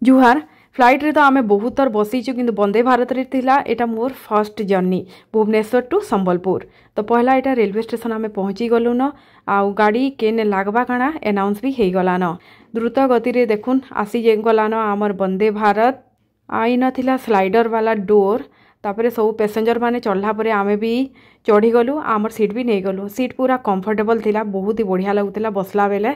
जुहार flight रे तो आमे बहुत थर बसीचु किंतु वंदे भारत रे थिला एटा मोर first journey Bhubaneswar to Sambalpur. तो पहला एटा रेलवे स्टेशन आमे पहुँची गलु न आउ गाड़ी केने लागबा काना अनाउंस भी हो गला न। द्रुत गति रे देखुन आसी गला न आमर वंदे भारत आई नथिला स्लाइडर वाला डोर। तापरे सब पैसेंजर माने चढ़ला परे आमे भी चढ़ी गलु आमर सीट भी नहीं गलु। सीट पूरा कंफर्टेबल थिला बहुत ही बढ़िया लगुला बसला बेले।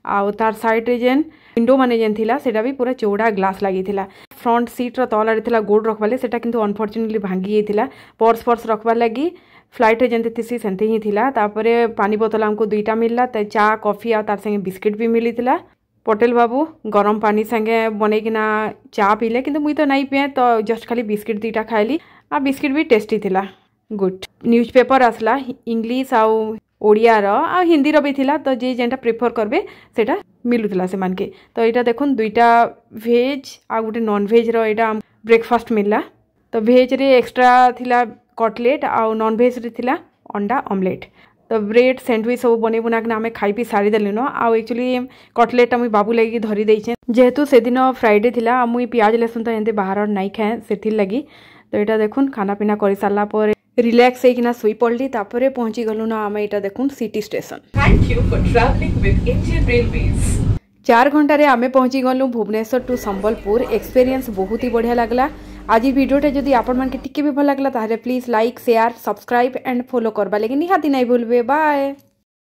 आउ तार साइड रे जेन विंडो माने जेन थिला सेटा भी पूरा चौड़ा ग्लास लगी थिला। फ्रंट सीट रो तलारे थिला गोड़ रखबाले सेटा किंतु अनफॉर्चुनेटली भांगी गेथिला। पर्स पर्स रखबार लगी फ्लाइट रे जेंते थिसी सेंते ही थिला। तापरे पानी बोतल हमको दुईटा मिलला त चा कॉफी आ तार संगे बिस्किट भी मिली थिला। पटेल बाबू गरम पानी संगे बनैकिना चा पीले किंतु मुई तो नहीं पिए तो जस्ट खाली बिस्किट दुईटा खाइली आ बिस्किट भी टेस्टी थिला गुड। न्यूज़पेपर आसला इंग्लिश आउ ओडिया रो आ हिंदी रो भी थिला तो जे जेंटा प्रिफर करबे सेटा मिलुथिला से मान के। तो एटा देखुन दुईटा वेज आ गुटे नॉन वेज रो एटा ब्रेकफास्ट मिलला। तो वेज रे एक्स्ट्रा थिला कटलेट आउ नॉन वेज रे थिला अंडा ऑमलेट। तो ब्रेड सैंडविच सब बने बुना के आमे खाई पी सारी देलु न। आउ एक्चुअली कटलेट मुई बाबू लगी धरी देइछे जेहेतु से दिन फ्राइडे थिला मुई प्याज लहसुन तो एंते बाहर नहीं खाए सेथिर लगी। तो एटा देखुन खाना पीना कर सारा पर रिलैक्स होइकिना सुई पड़ली। तापरे पहुंची गलु न आमे एटा देखुन city station. Thank you for travelling with Indian railways. 4 घंटा रे आमे पहुंची गलु भुवनेश्वर टू संबलपुर। एक्सपीरियंस बहुत ही बढ़िया लगला। आज वीडियोटे जदि आपण मानके टिके भी भल लगला ताहले please like share subscribe and follow करबा लेकिन निहाती नहीं भूलबे। बाय।